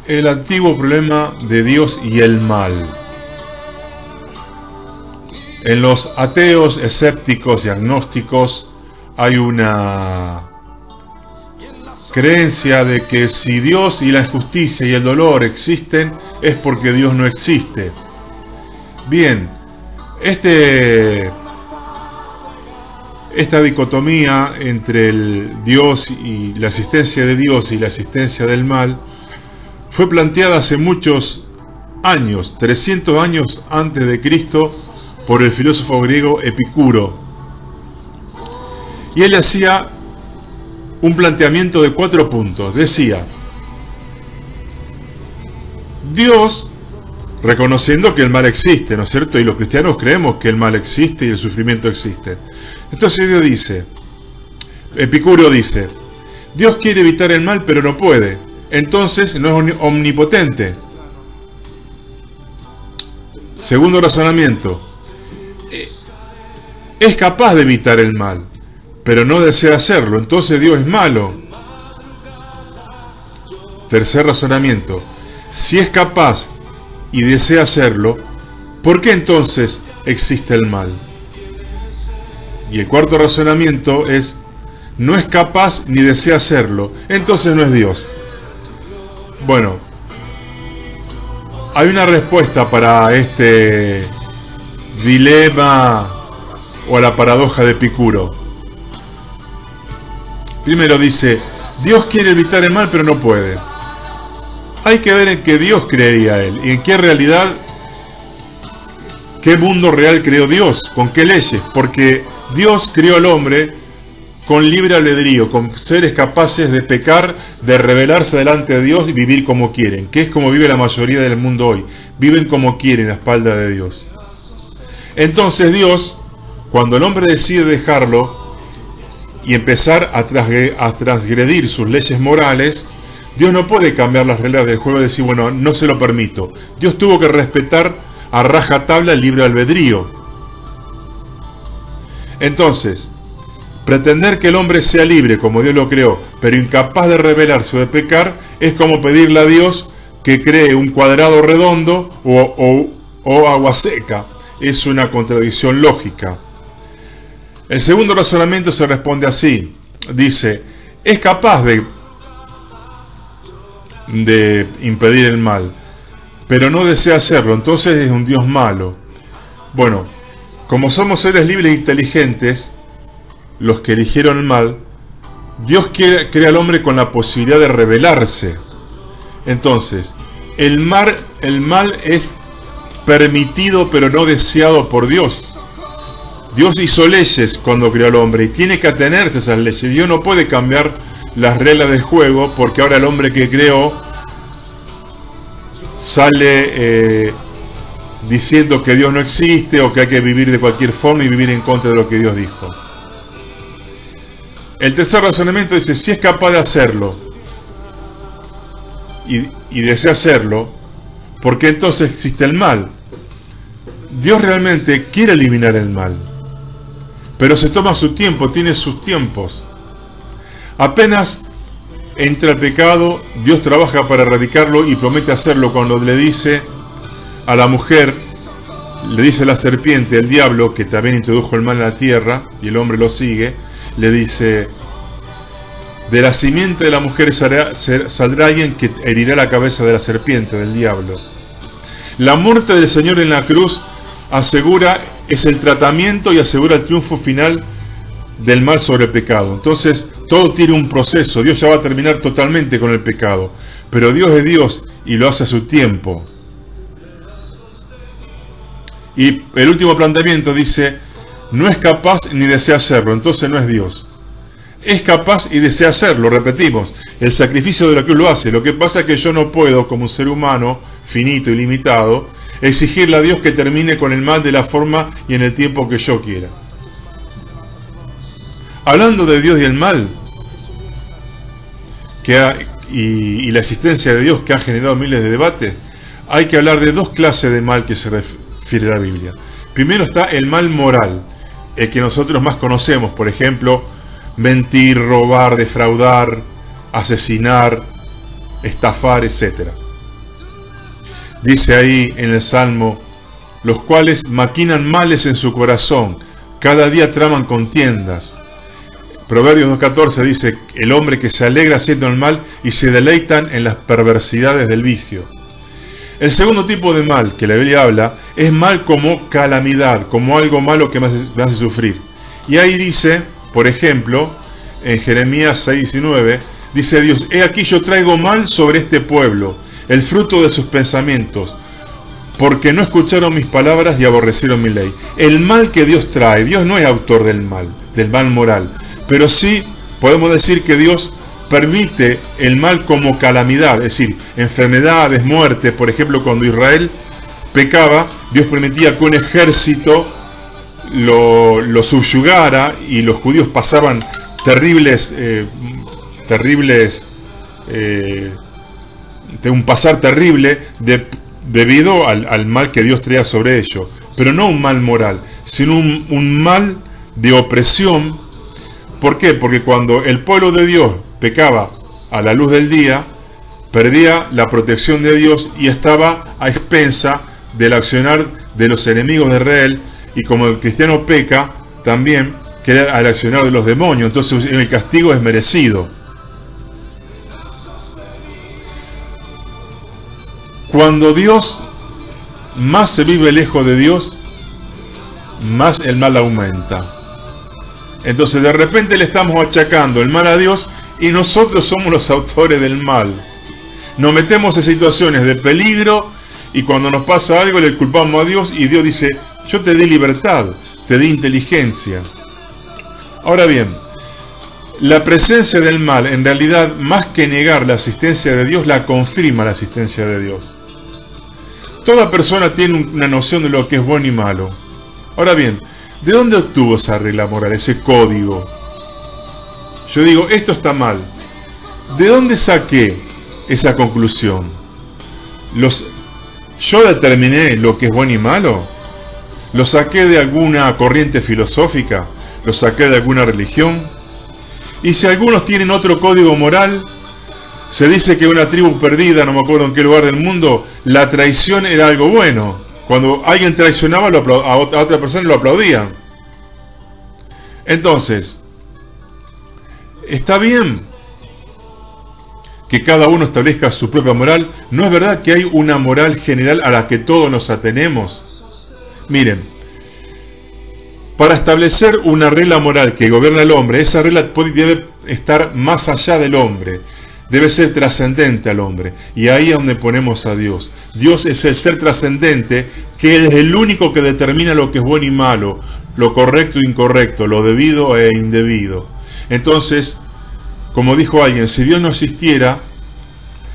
el antiguo problema de Dios y el mal. En los ateos, escépticos y agnósticos hay una creencia de que si Dios y la injusticia y el dolor existen, es porque Dios no existe. Bien, esta dicotomía entre el Dios y la existencia de Dios y la existencia del mal fue planteada hace muchos años, 300 años antes de Cristo, por el filósofo griego Epicuro. Y él hacía un planteamiento de 4 puntos. Decía: Dios, reconociendo que el mal existe, ¿no es cierto? Y los cristianos creemos que el mal existe y el sufrimiento existe. Entonces Dios dice, Epicuro dice, Dios quiere evitar el mal pero no puede. Entonces no es omnipotente. Segundo razonamiento, es capaz de evitar el mal, pero no desea hacerlo, entonces Dios es malo. Tercer razonamiento, si es capaz y desea hacerlo, ¿por qué entonces existe el mal? Y el cuarto razonamiento es, no es capaz ni desea hacerlo, entonces no es Dios. Bueno, hay una respuesta para este dilema o la paradoja de Epicuro. Primero dice, Dios quiere evitar el mal pero no puede. Hay que ver en qué Dios creería él y en qué realidad, qué mundo real creó Dios, con qué leyes, porque Dios creó al hombre con libre albedrío, con seres capaces de pecar, de rebelarse delante de Dios y vivir como quieren, que es como vive la mayoría del mundo hoy, viven como quieren a espalda de Dios. Entonces Dios, cuando el hombre decide dejarlo y empezar a transgredir sus leyes morales, Dios no puede cambiar las reglas del juego y decir, bueno, no se lo permito. Dios tuvo que respetar a rajatabla el libre albedrío. Entonces, pretender que el hombre sea libre como Dios lo creó, pero incapaz de rebelarse o de pecar, es como pedirle a Dios que cree un cuadrado redondo o agua seca. Es una contradicción lógica. El segundo razonamiento se responde así. Dice, es capaz de impedir el mal, pero no desea hacerlo, entonces es un Dios malo. Bueno, como somos seres libres e inteligentes, los que eligieron el mal, Dios crea al hombre con la posibilidad de rebelarse. Entonces, el mal es permitido pero no deseado por Dios. Dios hizo leyes cuando creó al hombre y tiene que atenerse a esas leyes. Dios no puede cambiar las reglas del juego porque ahora el hombre que creó sale diciendo que Dios no existe o que hay que vivir de cualquier forma y vivir en contra de lo que Dios dijo. El tercer razonamiento dice, si es capaz de hacerlo y desea hacerlo, ¿por qué entonces existe el mal? Dios realmente quiere eliminar el mal, pero se toma su tiempo, tiene sus tiempos. Apenas entra el pecado, Dios trabaja para erradicarlo y promete hacerlo cuando le dice a la mujer, le dice a la serpiente, el diablo, que también introdujo el mal en la tierra, y el hombre lo sigue, le dice, de la simiente de la mujer saldrá alguien que herirá la cabeza de la serpiente, del diablo. La muerte del Señor en la cruz es el tratamiento y asegura el triunfo final del mal sobre el pecado. Entonces, todo tiene un proceso. Dios ya va a terminar totalmente con el pecado. Pero Dios es Dios y lo hace a su tiempo. Y el último planteamiento dice, no es capaz ni desea hacerlo, entonces no es Dios. Es capaz y desea hacerlo, repetimos. El sacrificio de la cruz lo hace. Lo que pasa es que yo no puedo, como un ser humano finito y limitado, exigirle a Dios que termine con el mal de la forma y en el tiempo que yo quiera. Hablando de Dios y el mal y la existencia de Dios que ha generado miles de debates, hay que hablar de dos clases de mal que se refiere a la Biblia. Primero está el mal moral, el que nosotros más conocemos, por ejemplo, mentir, robar, defraudar, asesinar, estafar, etc. Dice ahí en el Salmo, los cuales maquinan males en su corazón, cada día traman contiendas. Proverbios 2.14 dice, el hombre que se alegra haciendo el mal y se deleitan en las perversidades del vicio. El segundo tipo de mal que la Biblia habla es mal como calamidad, como algo malo que me hace sufrir. Y ahí dice, por ejemplo, en Jeremías 6.19, dice Dios, he aquí yo traigo mal sobre este pueblo, el fruto de sus pensamientos, porque no escucharon mis palabras y aborrecieron mi ley. El mal que Dios trae, Dios no es autor del mal moral, pero sí podemos decir que Dios permite el mal como calamidad, es decir, enfermedades, muerte. Por ejemplo, cuando Israel pecaba, Dios permitía que un ejército lo subyugara y los judíos pasaban de un pasar terrible debido al mal que Dios traía sobre ellos, pero no un mal moral, sino un mal de opresión. ¿Por qué? Porque cuando el pueblo de Dios pecaba a la luz del día, perdía la protección de Dios y estaba a expensa del accionar de los enemigos de Israel, y como el cristiano peca, también queda al accionar de los demonios, entonces el castigo es merecido. Cuando Dios más se vive lejos de Dios, más el mal aumenta. Entonces de repente le estamos achacando el mal a Dios y nosotros somos los autores del mal. Nos metemos en situaciones de peligro y cuando nos pasa algo le culpamos a Dios y Dios dice, yo te di libertad, te di inteligencia. Ahora bien, la presencia del mal, en realidad, más que negar la asistencia de Dios, la confirma la asistencia de Dios. Toda persona tiene una noción de lo que es bueno y malo. Ahora bien, ¿de dónde obtuvo esa regla moral, ese código? Yo digo, esto está mal. ¿De dónde saqué esa conclusión? ¿Yo determiné lo que es bueno y malo? ¿Lo saqué de alguna corriente filosófica? ¿Lo saqué de alguna religión? Y si algunos tienen otro código moral, se dice que una tribu perdida, no me acuerdo en qué lugar del mundo, la traición era algo bueno. Cuando alguien traicionaba a otra persona lo aplaudían. Entonces, ¿está bien que cada uno establezca su propia moral? ¿No es verdad que hay una moral general a la que todos nos atenemos? Miren, para establecer una regla moral que gobierna al hombre, esa regla debe estar más allá del hombre, debe ser trascendente al hombre, y ahí es donde ponemos a Dios. Dios es el ser trascendente, que es el único que determina lo que es bueno y malo, lo correcto e incorrecto, lo debido e indebido. Entonces, como dijo alguien, si Dios no existiera,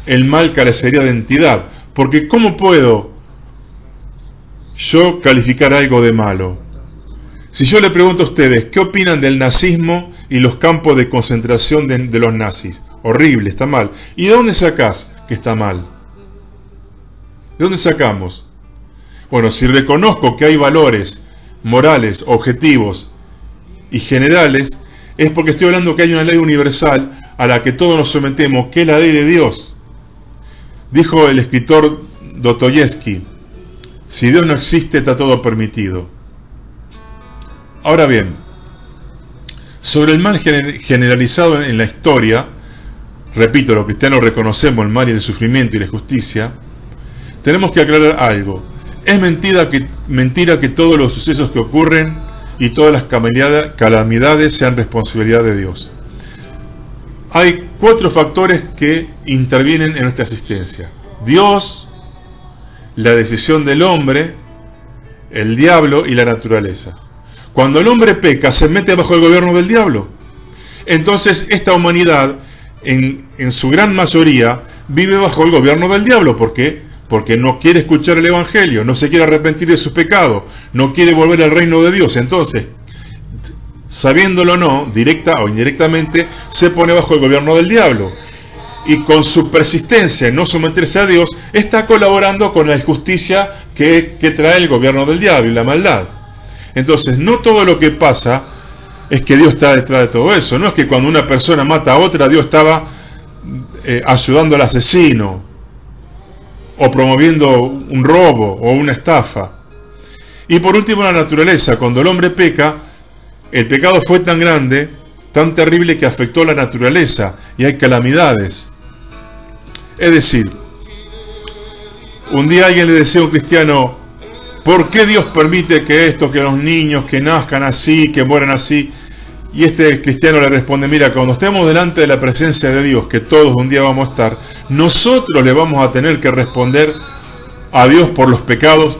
el mal carecería de entidad, porque ¿cómo puedo yo calificar algo de malo? Si yo le pregunto a ustedes, ¿qué opinan del nazismo y los campos de concentración de los nazis? Horrible, está mal. ¿Y de dónde sacás que está mal? ¿De dónde sacamos? Bueno, si reconozco que hay valores morales, objetivos y generales, es porque estoy hablando que hay una ley universal a la que todos nos sometemos, que es la ley de Dios. Dijo el escritor Dostoyevsky, si Dios no existe, está todo permitido. Ahora bien, sobre el mal generalizado en la historia, repito, los cristianos reconocemos el mal y el sufrimiento y la injusticia, tenemos que aclarar algo. Es mentira que todos los sucesos que ocurren y todas las calamidades sean responsabilidad de Dios. Hay 4 factores que intervienen en nuestra existencia: Dios, la decisión del hombre, el diablo y la naturaleza. Cuando el hombre peca, se mete bajo el gobierno del diablo. Entonces esta humanidad, en su gran mayoría, vive bajo el gobierno del diablo. ¿Por qué? Porque no quiere escuchar el Evangelio, no se quiere arrepentir de sus pecados, no quiere volver al reino de Dios. Entonces, sabiéndolo o no, directa o indirectamente, se pone bajo el gobierno del diablo. Y con su persistencia en no someterse a Dios, está colaborando con la injusticia que trae el gobierno del diablo y la maldad. Entonces, no todo lo que pasa es que Dios está detrás de todo eso. No es que cuando una persona mata a otra, Dios estaba ayudando al asesino o promoviendo un robo o una estafa. Y por último la naturaleza. Cuando el hombre peca, el pecado fue tan grande, tan terrible que afectó la naturaleza y hay calamidades. Es decir, un día alguien le decía a un cristiano: ¿por qué Dios permite que los niños que nazcan así, que mueran así? Y este cristiano le responde: mira, cuando estemos delante de la presencia de Dios, que todos un día vamos a estar, nosotros le vamos a tener que responder a Dios por los pecados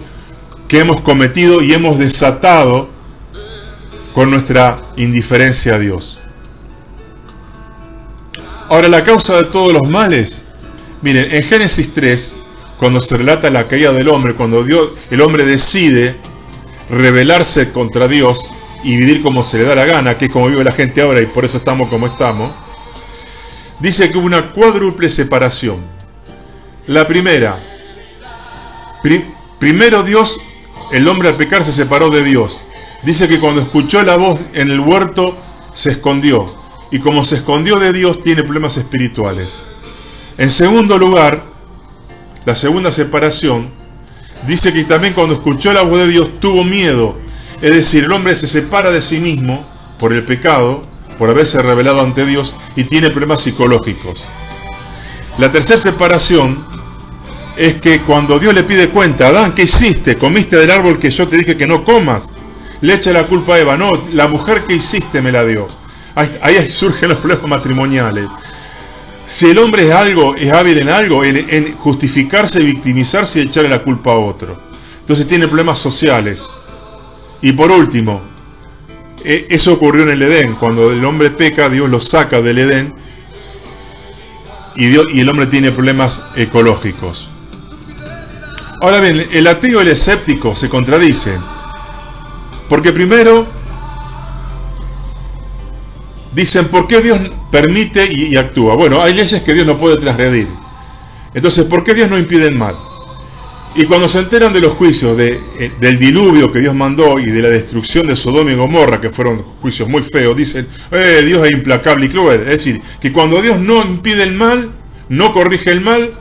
que hemos cometido y hemos desatado con nuestra indiferencia a Dios. Ahora, la causa de todos los males, miren, en Génesis 3, cuando se relata la caída del hombre, cuando el hombre decide rebelarse contra Dios y vivir como se le da la gana, que es como vive la gente ahora y por eso estamos como estamos, dice que hubo una cuádruple separación. La primera, primero Dios, el hombre al pecar se separó de Dios. Dice que cuando escuchó la voz en el huerto se escondió, y como se escondió de Dios tiene problemas espirituales. En segundo lugar, la segunda separación, dice que también cuando escuchó la voz de Dios tuvo miedo. Es decir, el hombre se separa de sí mismo por el pecado, por haberse rebelado ante Dios, y tiene problemas psicológicos. La tercera separación es que cuando Dios le pide cuenta: Adán, ¿qué hiciste? ¿Comiste del árbol que yo te dije que no comas? Le echa la culpa a Eva: no, la mujer que hiciste me la dio. Ahí surgen los problemas matrimoniales. Si el hombre es hábil en algo, en justificarse, victimizarse y echarle la culpa a otro. Entonces tiene problemas sociales. Y por último, eso ocurrió en el Edén. Cuando el hombre peca, Dios lo saca del Edén y el hombre tiene problemas ecológicos. Ahora bien, el ateo y el escéptico se contradicen. Porque primero dicen: ¿por qué Dios permite y actúa? Bueno, hay leyes que Dios no puede transgredir. Entonces, ¿por qué Dios no impide el mal? Y cuando se enteran de los juicios del diluvio que Dios mandó y de la destrucción de Sodoma y Gomorra, que fueron juicios muy feos, dicen: Dios es implacable y cruel. Es decir, que cuando Dios no impide el mal, no corrige el mal,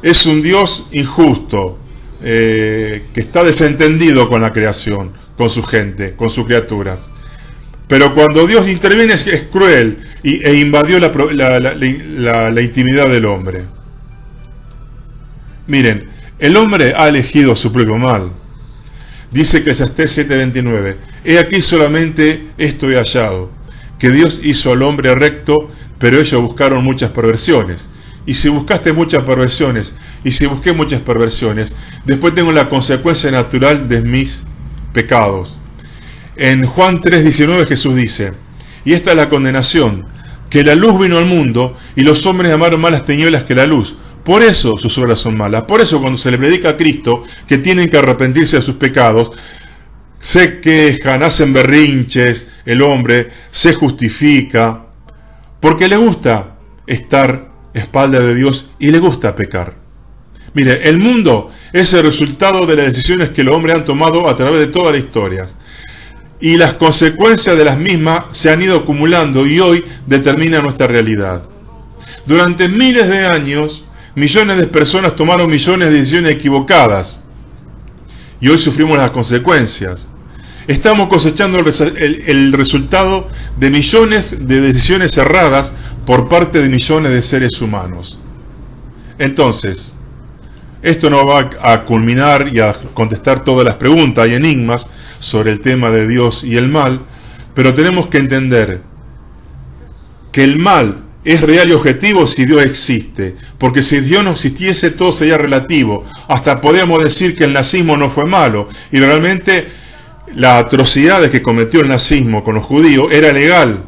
es un Dios injusto, que está desentendido con la creación, con su gente, con sus criaturas. Pero cuando Dios interviene es cruel e invadió la intimidad del hombre. Miren, el hombre ha elegido su propio mal. Dice Eclesiastés 7:29: he aquí solamente esto he hallado, que Dios hizo al hombre recto, pero ellos buscaron muchas perversiones. Y si buscaste muchas perversiones, y si busqué muchas perversiones, después tengo la consecuencia natural de mis pecados. En Juan 3:19 Jesús dice: y esta es la condenación, que la luz vino al mundo, y los hombres amaron más las tinieblas que la luz. Por eso sus obras son malas. Por eso cuando se le predica a Cristo que tienen que arrepentirse de sus pecados, se quejan, hacen berrinches, el hombre se justifica, porque le gusta estar a espaldas de Dios y le gusta pecar. Mire, el mundo es el resultado de las decisiones que los hombres han tomado a través de toda la historia. Y las consecuencias de las mismas se han ido acumulando y hoy determinan nuestra realidad. Durante miles de años, millones de personas tomaron millones de decisiones equivocadas y hoy sufrimos las consecuencias. Estamos cosechando el resultado de millones de decisiones erradas por parte de millones de seres humanos. Entonces, esto no va a culminar y a contestar todas las preguntas y enigmas sobre el tema de Dios y el mal, pero tenemos que entender que el mal es real y objetivo si Dios existe, porque si Dios no existiese todo sería relativo. Hasta podríamos decir que el nazismo no fue malo, y realmente la atrocidad que cometió el nazismo con los judíos era legal.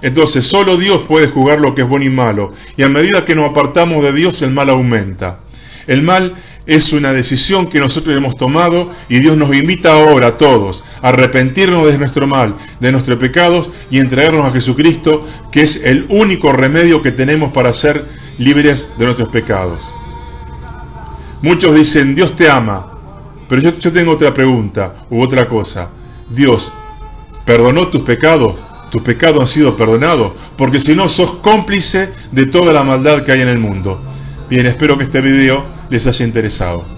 Entonces solo Dios puede juzgar lo que es bueno y malo, y a medida que nos apartamos de Dios el mal aumenta. El mal es una decisión que nosotros hemos tomado y Dios nos invita ahora a todos a arrepentirnos de nuestro mal, de nuestros pecados y entregarnos a Jesucristo, que es el único remedio que tenemos para ser libres de nuestros pecados. Muchos dicen: Dios te ama, pero yo tengo otra pregunta u otra cosa. ¿Dios perdonó tus pecados? ¿Tus pecados han sido perdonados? Porque si no, sos cómplice de toda la maldad que hay en el mundo. Bien, espero que este video les haya interesado.